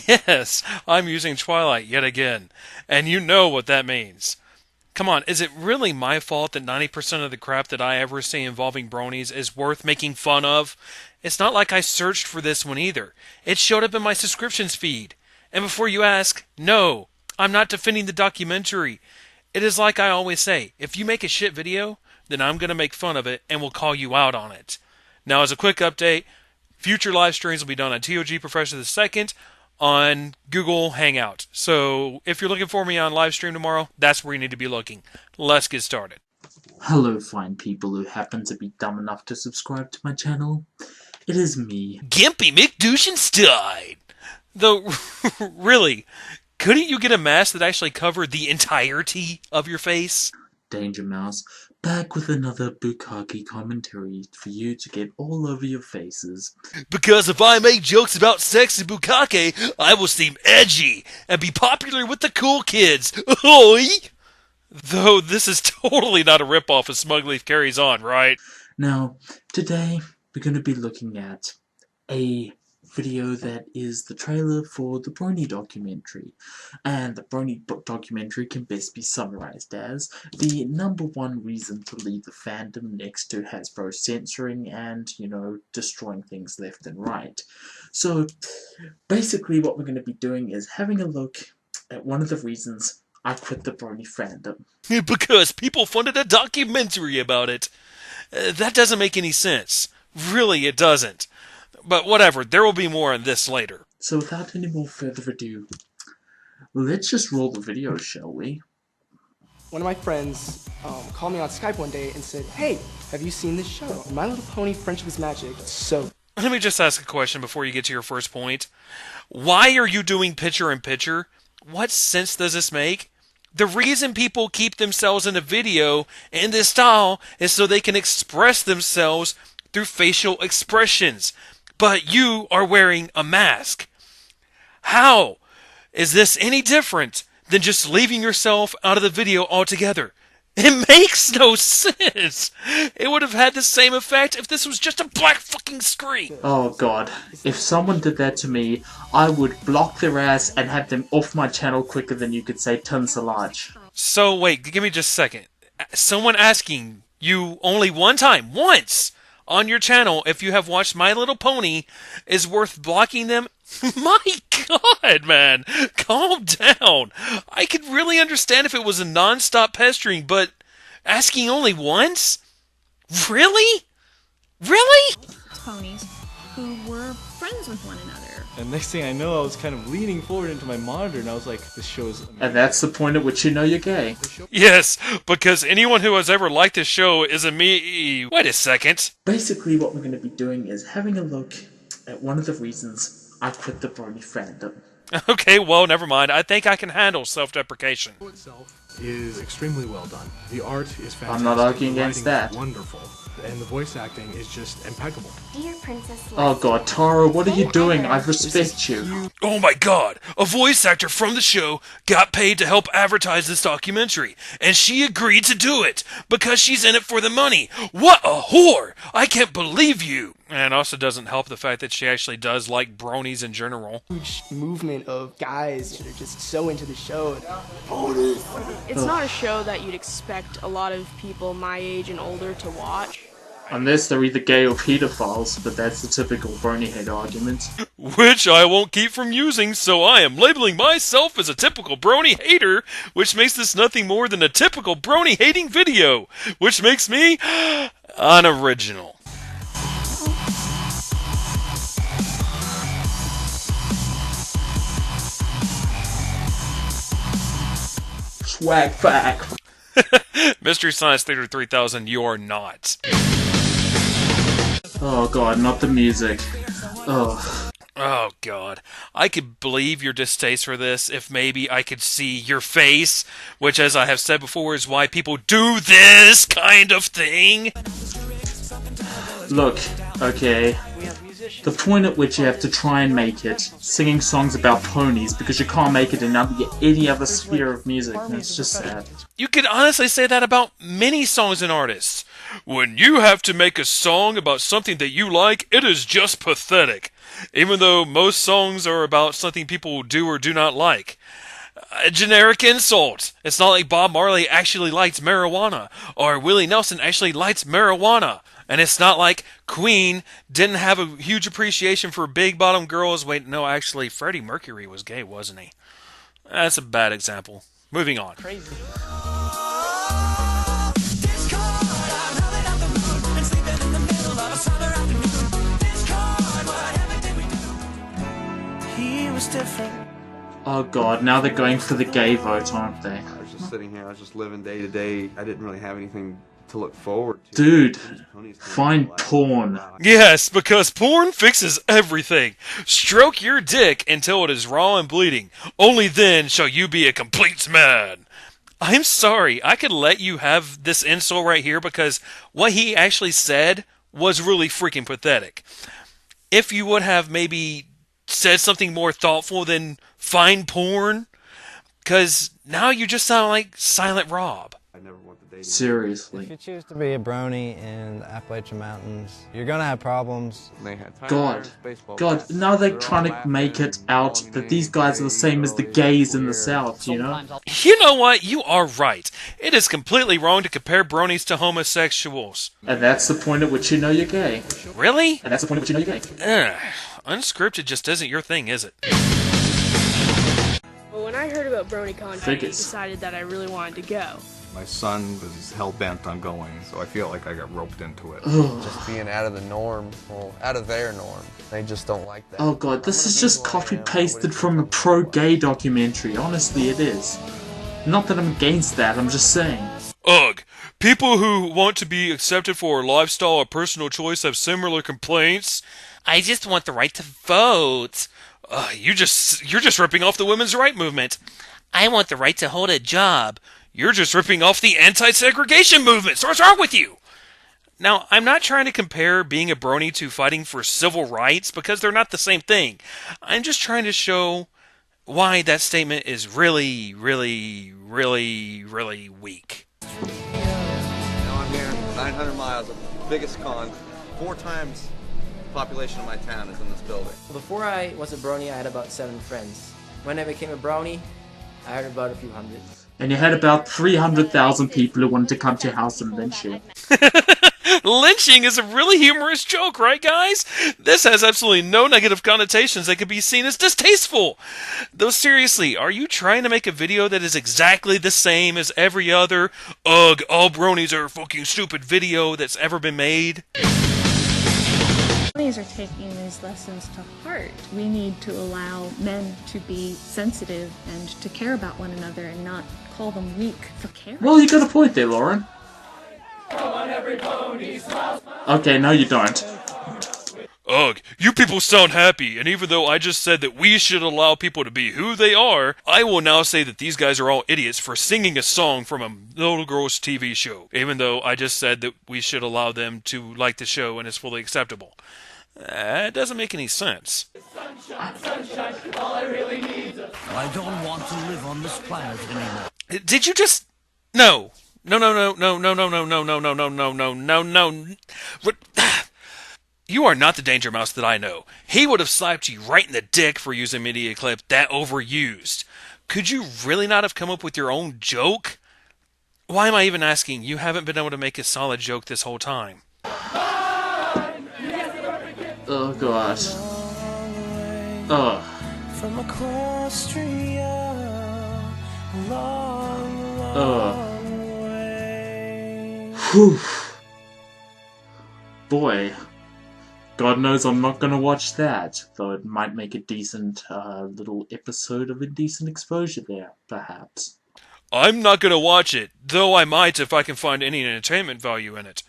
Yes, I'm using Twilight yet again, and you know what that means. Come on, is it really my fault that 90% of the crap that I ever see involving bronies is worth making fun of? It's not like I searched for this one either. It showed up in my subscriptions feed. And before you ask, no, I'm not defending the documentary. It is like I always say, if you make a shit video, then I'm going to make fun of it and will call you out on it. Now, as a quick update, future live streams will be done on TOG Professor II on Google Hangout. So if you're looking for me on live stream tomorrow, that's where you need to be looking. Let's get started. Hello, fine people who happen to be dumb enough to subscribe to my channel. It is me, Gimpy McDouchenstein! Though, really, couldn't you get a mask that actually covered the entirety of your face? Danger Mouse, back with another Bukkake commentary for you to get all over your faces. Because if I make jokes about sex and bukkake, I will seem edgy and be popular with the cool kids. Oi! Though this is totally not a ripoff of Smugleaf Carries On, right? Now, today we're going to be looking at a video that is the trailer for the Brony documentary. And the Brony documentary can best be summarized as the #1 reason to leave the fandom next to Hasbro censoring and, destroying things left and right. So, basically what we're going to be doing is having a look at one of the reasons I quit the Brony fandom. Because people funded a documentary about it. That doesn't make any sense. Really, it doesn't. But whatever, there will be more on this later. So without any more further ado, let's just roll the video, shall we? One of my friends called me on Skype one day and said, "Hey, have you seen this show? My Little Pony Friendship is Magic." So let me just ask a question before you get to your first point. Why are you doing picture-in-picture? What sense does this make? The reason people keep themselves in a video in this style is so they can express themselves through facial expressions. But you are wearing a mask. How is this any different than just leaving yourself out of the video altogether? It makes no sense. It would have had the same effect if this was just a black fucking screen. Oh god, if someone did that to me, I would block their ass and have them off my channel quicker than you could say Tunsalaj. So wait, give me just a second. Someone asking you only one time, once, on your channel, if you have watched My Little Pony, is worth blocking them? My god, man! Calm down! I could really understand if it was a non-stop pestering, but asking only once? Really? Really? Ponies who were friends with one another. And next thing I know, I was kind of leaning forward into my monitor, and I was like, this show is amazing. And that's the point at which you know you're gay. Yes, because anyone who has ever liked this show is a me... Wait a second. Basically what we're going to be doing is having a look at one of the reasons I quit the Brony fandom. Okay, well, never mind. I think I can handle self-deprecation. The show itself is extremely well done. The art is fantastic. I'm not arguing against the writing that. is wonderful. And the voice acting is just impeccable. Dear Princess Oh god, Tara, what are you doing? I respect you. Oh my god, a voice actor from the show got paid to help advertise this documentary, and she agreed to do it, because she's in it for the money. What a whore! I can't believe you! And it also doesn't help the fact that she actually does like bronies in general. huge movement of guys that are just so into the show. It's not a show that you'd expect a lot of people my age and older to watch. Unless they're either gay or pedophiles, but that's the typical Brony head argument. Which I won't keep from using, so I am labeling myself as a typical brony hater, which makes this nothing more than a typical brony hating video, which makes me unoriginal. Swag fact. Mystery Science Theater 3000, you are not. Oh god, not the music. Ugh. Oh, God. I could believe your distaste for this if maybe I could see your face, which, as I have said before, is why people do this kind of thing. Look, okay, the point at which you have to try and make it, singing songs about ponies because you can't make it in any other sphere of music, and it's just sad. You could honestly say that about many songs and artists. When you have to make a song about something that you like, it is just pathetic. Even though most songs are about something people do or do not like. A generic insult. It's not like Bob Marley actually likes marijuana, or Willie Nelson actually likes marijuana. And it's not like Queen didn't have a huge appreciation for big bottom girls. Wait, no, actually, Freddie Mercury was gay, wasn't he? That's a bad example. Moving on. Crazy. Oh god, now they're going for the gay vote, aren't they? I was just sitting here, I was just living day to day. I didn't really have anything to look forward to. Dude, find porn. Yes, because porn fixes everything. Stroke your dick until it is raw and bleeding. Only then shall you be a complete man. I'm sorry, I could let you have this insult right here because what he actually said was really freaking pathetic. If you would have maybe said something more thoughtful than find porn, because now you just sound like Silent Rob. I never want the day to Seriously. If you choose to be a brony in the Appalachian Mountains, you're gonna have problems. They had God. tires, baseball God, bats. now they're all trying to laughing make it and out calling that these names, guys are the same as the gays in the South, you know? You know what? You are right. It is completely wrong to compare bronies to homosexuals. And that's the point at which you know you're gay. Really? And that's the point at which you know you're gay. Ugh. Unscripted just isn't your thing, is it? Well, when I heard about BronyCon, I Figures. decided that I really wanted to go. My son was hell-bent on going, so I feel like I got roped into it. Just being out of the norm, well, out of their norm. They just don't like that. Oh god, this is just copy-pasted from a pro-gay documentary. Honestly, it is. Not that I'm against that, I'm just saying. Ugh. People who want to be accepted for a lifestyle or personal choice have similar complaints. I just want the right to vote. You're just ripping off the women's right movement. I want the right to hold a job. You're just ripping off the anti-segregation movement. So what's wrong with you? Now, I'm not trying to compare being a brony to fighting for civil rights because they're not the same thing. I'm just trying to show why that statement is really, really, really, really weak. Now I'm here, 900 miles of the biggest con, 4 times the population of my town is in this building. Before I was a brony, I had about 7 friends. When I became a brownie, I had about a few hundred. And you had about 300,000 people who wanted to come to your house and lynch you. Lynching is a really humorous joke, right, guys? This has absolutely no negative connotations that could be seen as distasteful. Though seriously, are you trying to make a video that is exactly the same as every other "Ugh, all bronies are fucking stupid" video that's ever been made? Bronies are taking these lessons to heart. We need to allow men to be sensitive and to care about one another and not call them weak for caring. Well, you got a point there, Lauren. Okay, no you don't. Ugh, you people sound happy, and even though I just said that we should allow people to be who they are, I will now say that these guys are all idiots for singing a song from a little girl's TV show, even though I just said that we should allow them to like the show and it's fully acceptable. It doesn't make any sense. Sunshine, all I really need. I don't want to live on this planet anymore. Did you just... No. No. You are not the Danger Mouse that I know. He would have slapped you right in the dick for using a media clip that overused. Could you really not have come up with your own joke? Why am I even asking? You haven't been able to make a solid joke this whole time. Oh gosh. Ugh. From across street, Whew. Boy. God knows I'm not gonna watch that, though it might make a decent little episode of Indecent Exposure there, perhaps. I'm not gonna watch it, though I might if I can find any entertainment value in it.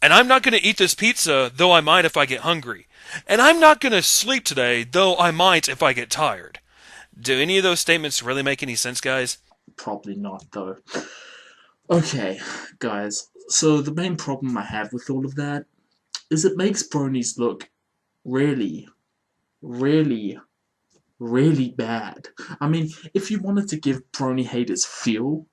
And I'm not going to eat this pizza, though I might if I get hungry. And I'm not going to sleep today, though I might if I get tired. Do any of those statements really make any sense, guys? Probably not, though. Okay, guys. So the main problem I have with all of that is it makes bronies look really, really, really bad. I mean, if you wanted to give brony haters fuel,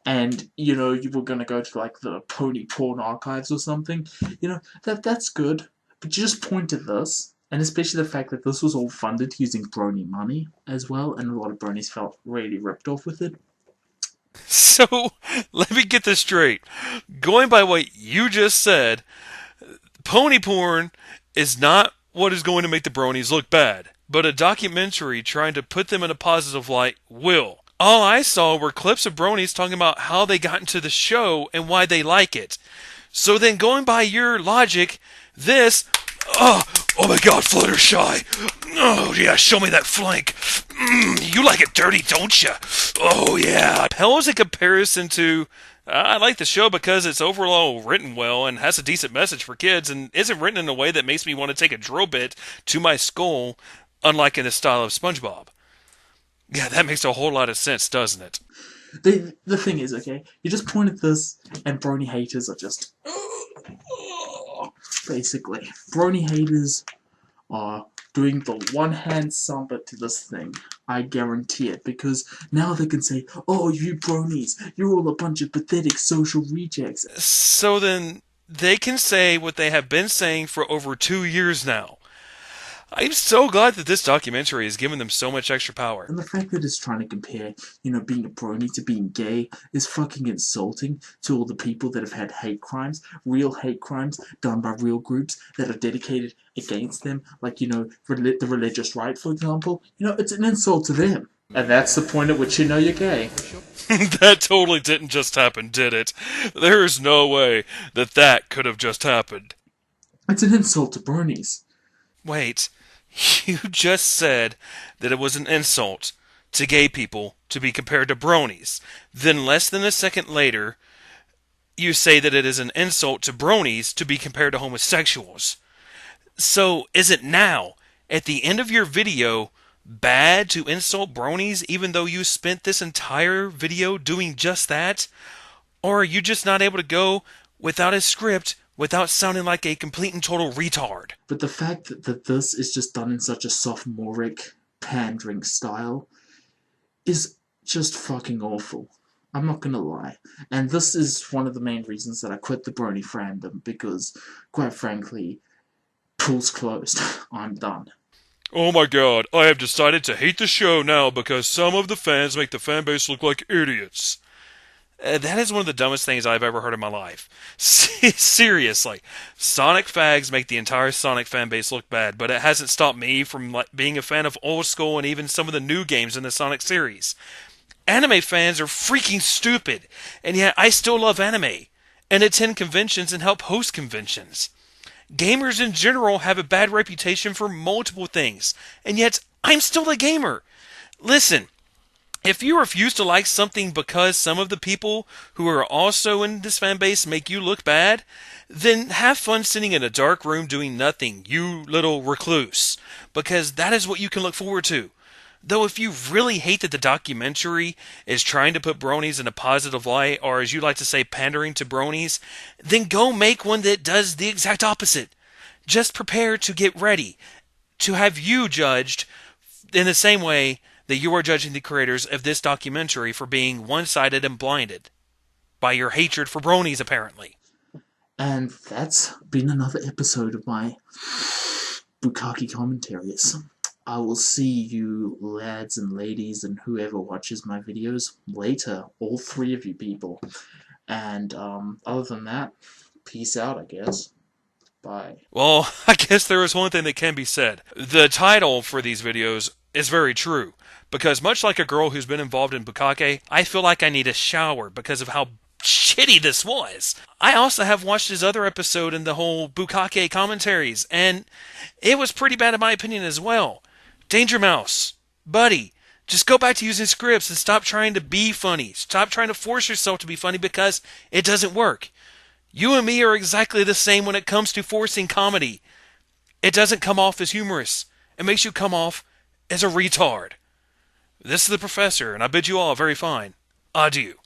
and, you know, you were gonna go to, like, the pony porn archives or something, you know, that's good. But you just point at this, and especially the fact that this was all funded using brony money as well, and a lot of bronies felt really ripped off with it. So, let me get this straight. Going by what you just said, pony porn is not what is going to make the bronies look bad, but a documentary trying to put them in a positive light will. All I saw were clips of bronies talking about how they got into the show and why they like it. So then going by your logic, this... Oh my god, Fluttershy! Oh yeah, show me that flank! You like it dirty, don't you? Oh yeah! Pales in comparison to... I like the show because it's overall written well and has a decent message for kids and isn't written in a way that makes me want to take a drill bit to my skull, unlike in the style of SpongeBob. Yeah, that makes a whole lot of sense, doesn't it? The thing is, okay, you just point at this, and brony haters are just... Basically. Brony haters are doing the one-hand samba to this thing. I guarantee it, because now they can say, oh, you bronies, you're all a bunch of pathetic social rejects. So then, they can say what they have been saying for over 2 years now. I'm so glad that this documentary has given them so much extra power. And the fact that it's trying to compare, you know, being a brony to being gay is fucking insulting to all the people that have had hate crimes, real hate crimes done by real groups that are dedicated against them, like, you know, the religious right, for example. You know, it's an insult to them. And that's the point at which you know you're gay. That totally didn't just happen, did it? There's no way that could have just happened. It's an insult to bronies. Wait. You just said that it was an insult to gay people to be compared to bronies. Then less than a second later, you say that it is an insult to bronies to be compared to homosexuals. So, is it now, at the end of your video, bad to insult bronies even though you spent this entire video doing just that? Or are you just not able to go without a script without sounding like a complete and total retard? But the fact that this is just done in such a sophomoric, pandering style is just fucking awful. I'm not gonna lie. And this is one of the main reasons that I quit the brony fandom, because, quite frankly, pool's closed. I'm done. Oh my god, I have decided to hate the show now because some of the fans make the fanbase look like idiots. That is one of the dumbest things I've ever heard in my life. Seriously. Sonic fags make the entire Sonic fanbase look bad, but it hasn't stopped me from being a fan of old school and even some of the new games in the Sonic series. Anime fans are freaking stupid, and yet I still love anime, and attend conventions and help host conventions. Gamers in general have a bad reputation for multiple things, and yet I'm still a gamer. Listen, if you refuse to like something because some of the people who are also in this fanbase make you look bad, then have fun sitting in a dark room doing nothing, you little recluse, because that is what you can look forward to. Though if you really hate that the documentary is trying to put bronies in a positive light, or as you like to say, pandering to bronies, then go make one that does the exact opposite. Just prepare to get ready to have you judged in the same way that you are judging the creators of this documentary for being one-sided and blinded by your hatred for bronies, apparently. And that's been another episode of my Bukkake Commentaries. I will see you lads and ladies and whoever watches my videos later, all three of you people. And other than that, peace out, I guess. Bye. Well, I guess there is one thing that can be said. The title for these videos is very true, because much like a girl who's been involved in Bukkake, I feel like I need a shower because of how shitty this was. I also have watched his other episode in the whole Bukkake Commentaries, and it was pretty bad in my opinion as well. Danger Mouse, buddy, just go back to using scripts and stop trying to be funny. Stop trying to force yourself to be funny because it doesn't work. You and me are exactly the same when it comes to forcing comedy. It doesn't come off as humorous. It makes you come off as a retard. This is the Professor, and I bid you all a very fine adieu.